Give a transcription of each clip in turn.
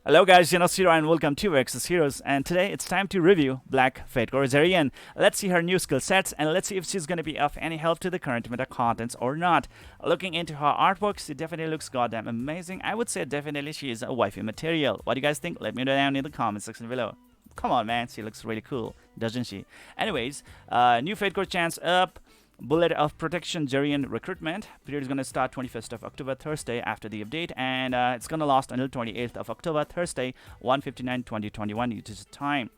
Hello guys, Zennosh here and welcome to Exos Heroes, and today it's time to review Black Fate Zarienne. Let's see her new skill sets and let's see if she's gonna be of any help to the current meta contents or not. Looking into her artwork, she definitely looks goddamn amazing. I would say definitely she is a wifey material. What do you guys think? Let me know down in the comment section below. Come on man, she looks really cool, doesn't she? Anyways, new Fate Core chance up. Bullet of Protection Zarienne Recruitment. Period is going to start 21st of October, Thursday, after the update, and it's going to last until 28th of October, Thursday, 1:59 2021 UTC time.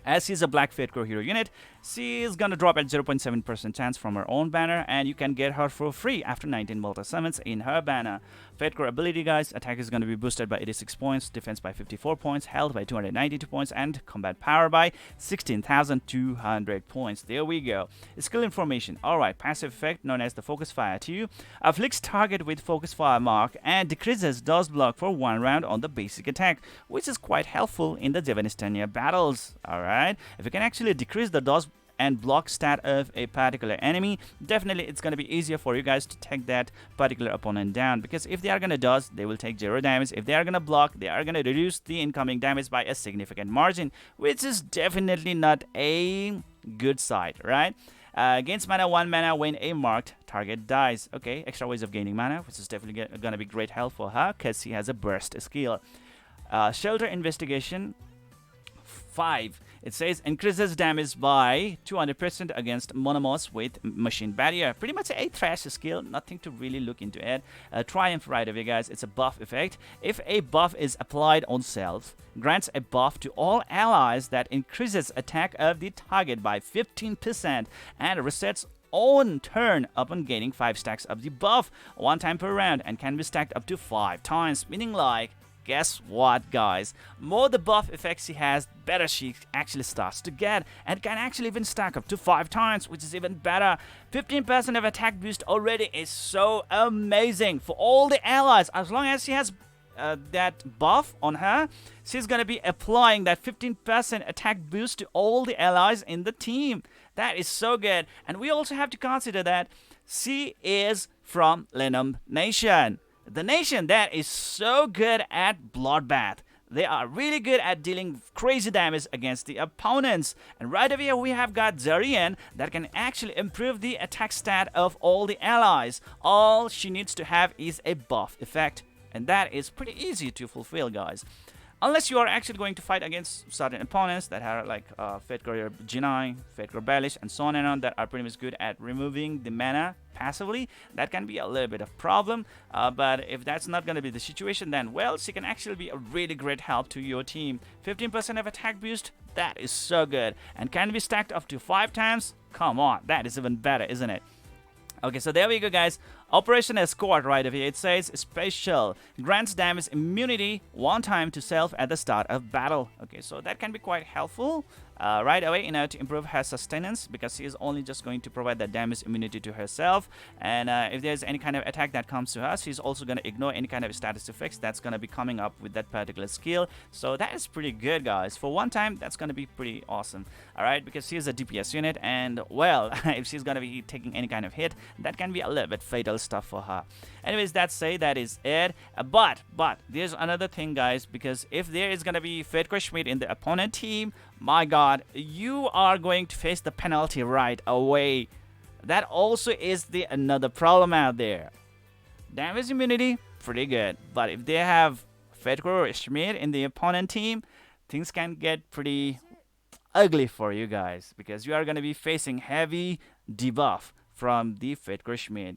As she's a Black Fate Core hero unit, she is gonna drop at 0.7% chance from her own banner, and you can get her for free after 19 multi summons in her banner. Fate Core ability, guys: attack is gonna be boosted by 86 points, defense by 54 points, health by 292 points, and combat power by 16,200 points. There we go. Skill information. Alright, passive effect known as the Focus Fire 2 afflicts target with Focus Fire mark and decreases dodge block for 1 round on the basic attack, which is quite helpful in the Javanistania battles. Alright. If you can actually decrease the dodge and block stat of a particular enemy, definitely it's going to be easier for you guys to take that particular opponent down, because if they are going to dodge, they will take 0 damage. If they are going to block, they are going to reduce the incoming damage by a significant margin, which is definitely not a good side, right? Gains mana 1 mana when a marked target dies. Okay, extra ways of gaining mana, which is definitely going to be great help for her because she has a burst skill. Shelter Investigation 5. It says increases damage by 200% against monomorphs with machine barrier. Pretty much a trash skill, nothing to really look into it. Triumph right away, guys. It's a buff effect. If a buff is applied on self, grants a buff to all allies that increases attack of the target by 15% and resets on turn upon gaining 5 stacks of the buff 1 time per round, and can be stacked up to 5 times, meaning like, guess what, guys? More the buff effects she has, better she actually starts to get, and can actually even stack up to 5 times, which is even better. 15% of attack boost already is so amazing for all the allies. As long as she has that buff on her, she's gonna be applying that 15% attack boost to all the allies in the team. That is so good. And we also have to consider that she is from Lenum Nation. The nation that is so good at bloodbath. They are really good at dealing crazy damage against the opponents. And right over here we have got Zarienne that can actually improve the attack stat of all the allies. All she needs to have is a buff effect, and that is pretty easy to fulfill, guys. Unless you are actually going to fight against certain opponents that are like Fate Core Genai, Fate Core Baelish, and so on and on, that are pretty much good at removing the mana passively, that can be a little bit of problem. But if that's not going to be the situation, then well, she can actually be a really great help to your team. 15% of attack boost, that is so good, and can be stacked up to 5 times. Come on, that is even better, isn't it? Okay, so there we go, guys. Operation Escort right over here. It says special. Grants damage immunity 1 time to self at the start of battle. Okay, so that can be quite helpful right away, to improve her sustenance, because she is only just going to provide that damage immunity to herself. And if there's any kind of attack that comes to her, she's also going to ignore any kind of status effects that's going to be coming up with that particular skill. So that is pretty good, guys. For 1 time, that's going to be pretty awesome. Alright, because she is a DPS unit, and well, if she's going to be taking any kind of hit, that can be a little bit fatal stuff for her. Anyways, that is it. But there's another thing, guys, because if there is going to be Fate Core Schmidt in the opponent team, my god, you are going to face the penalty right away. That also is another problem out there. Damage immunity, pretty good, but if they have Fate Core Schmidt in the opponent team, things can get pretty ugly for you guys, because you are going to be facing heavy debuff from the Fate Core Schmidt.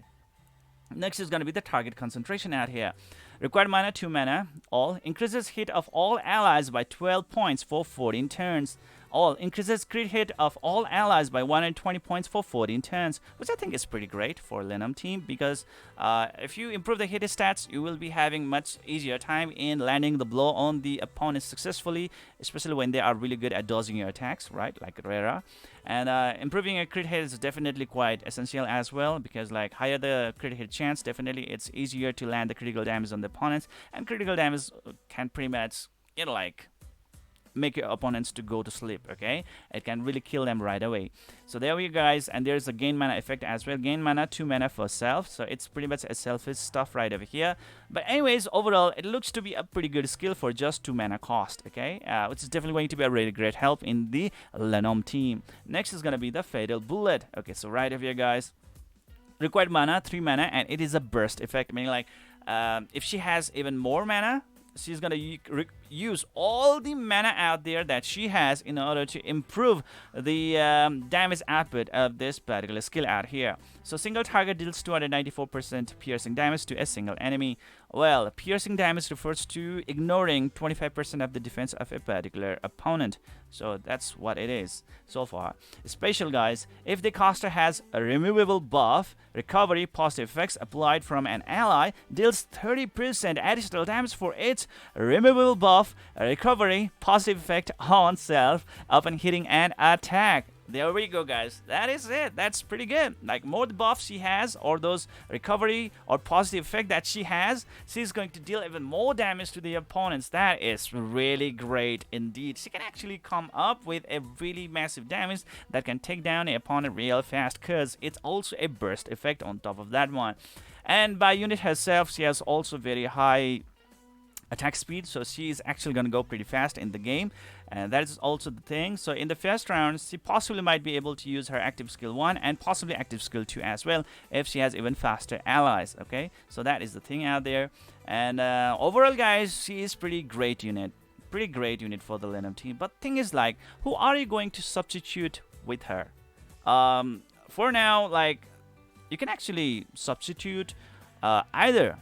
Next is going to be the target concentration out here. Required mana 2 mana. All increases hit of all allies by 12 points for 14 turns. All increases crit hit of all allies by 120 points for 14 turns, which I think is pretty great for Lenum team, because if you improve the hit stats, you will be having much easier time in landing the blow on the opponents successfully, especially when they are really good at dodging your attacks, right, like Rera. And improving a crit hit is definitely quite essential as well, because like higher the crit hit chance, definitely it's easier to land the critical damage on the opponents, and critical damage can pretty much, like, make your opponents to go to sleep. Okay, it can really kill them right away. So there we go, guys. And there's a gain mana effect as well. Gain mana, 2 mana for self. So it's pretty much a selfish stuff right over here. But anyways, overall, it looks to be a pretty good skill for just 2 mana cost. Okay, which is definitely going to be a really great help in the Lenom team. Next is gonna be the Fatal Bullet. Okay, so right over here, guys. Required mana, 3 mana, and it is a burst effect, meaning like if she has even more mana, she's gonna use all the mana out there that she has in order to improve the damage output of this particular skill out here. So single target deals 294% piercing damage to a single enemy. Well, piercing damage refers to ignoring 25% of the defense of a particular opponent. So that's what it is so far. Special, guys, if the caster has a removable buff, recovery, positive effects applied from an ally deals 30% additional damage for its removable buff, recovery, positive effect on self upon hitting an attack. There we go, guys. That is it. That's pretty good. Like, more the buffs she has, or those recovery or positive effect that she has, she's going to deal even more damage to the opponents. That is really great indeed. She can actually come up with a really massive damage that can take down an opponent real fast, because it's also a burst effect on top of that one. And by unit herself, she has also very high attack speed, so she is actually going to go pretty fast in the game, and that is also the thing. So in the first round, she possibly might be able to use her active skill 1 and possibly active skill 2 as well, if she has even faster allies. Okay, so that is the thing out there. And overall, guys, she is pretty great unit for the Lenom team. But thing is, like, who are you going to substitute with her? For now, like, you can actually substitute either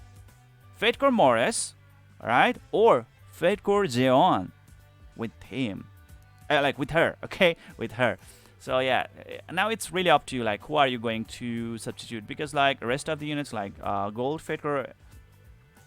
Fatecore Morris, alright, or Fatecore Zeon with him, like with her, okay, with her. So yeah, now it's really up to you, like, who are you going to substitute, because like rest of the units, like Gold Fatecore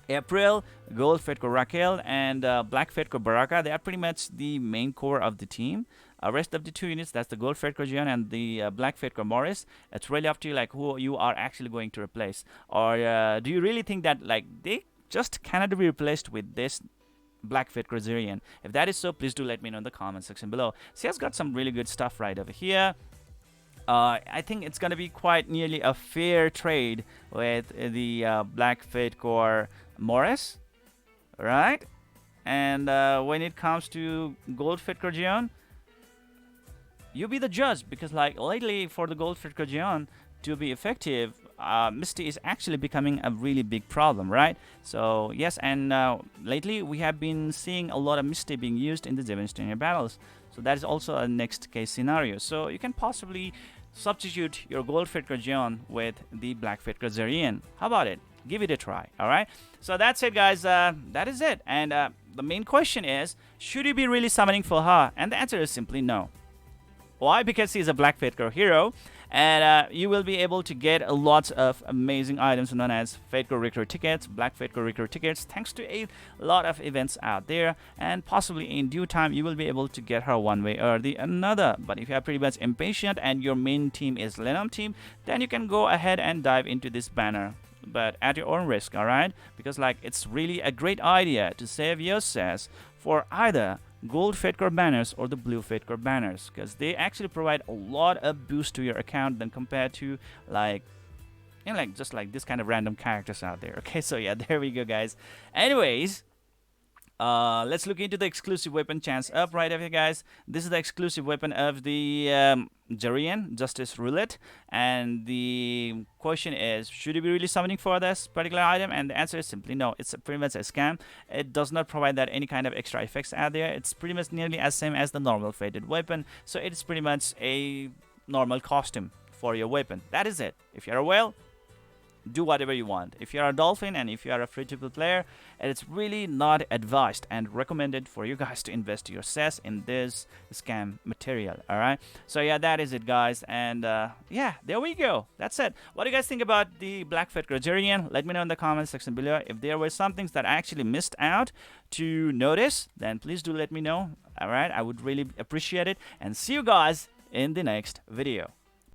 April, Gold Fatecore Raquel, and Black Fatecore Baraka, they are pretty much the main core of the team. Rest of the 2 units, that's the Gold Fatecore Jeon and the Black Fatecore Morris. It's really up to you, like, who you are actually going to replace. Or do you really think that, like, they just cannot be replaced with this Black Fatecore Zarienne? If that is so, please do let me know in the comment section below. She has got some really good stuff right over here. I think it's gonna be quite nearly a fair trade with the Black Fatecore Morris, right? And when it comes to Gold Fatecore Jeon, you be the judge, because like lately for the Gold Fatecore Jeon to be effective, Misty is actually becoming a really big problem, right? So yes, and lately we have been seeing a lot of Misty being used in the Devastation battles. So that is also a next case scenario. So you can possibly substitute your Gold Fatecore Jeon with the Black Fatecore Zarienne. How about it? Give it a try, alright? So that's it, guys. That is it. And the main question is, should you be really summoning for her? And the answer is simply no. Why? Because he's a Black Fatecore hero, and you will be able to get a lot of amazing items known as Fatecore Recruit tickets, Black Fatecore Recruit tickets, thanks to a lot of events out there, and possibly in due time you will be able to get her one way or the another. But if you are pretty much impatient and your main team is Lenom team, then you can go ahead and dive into this banner, but at your own risk, alright? Because like, it's really a great idea to save your sass for either Gold Fatecore banners or the Blue Fatecore banners, because they actually provide a lot of boost to your account than compared to, like, you know, like just like this kind of random characters out there. Okay, so yeah, there we go, guys. Anyways, let's look into the exclusive weapon chance up right over here, guys. This is the exclusive weapon of the Zarienne, Justice Roulette, and the question is, should you be really summoning for this particular item? And the answer is simply no. It's pretty much a scam. It does not provide that any kind of extra effects out there. It's pretty much nearly as same as the normal fated weapon, so it's pretty much a normal costume for your weapon. That is it. If you're a whale, do whatever you want. If you're a dolphin and if you are a free-to-play player, it's really not advised and recommended for you guys to invest your cess in this scam material. Alright, so yeah, that is it, guys. And yeah, there we go. That's it. What do you guys think about the Black Fatecore Zarienne? Let me know in the comment section below. If there were some things that I actually missed out to notice, then please do let me know. Alright, I would really appreciate it, and see you guys in the next video.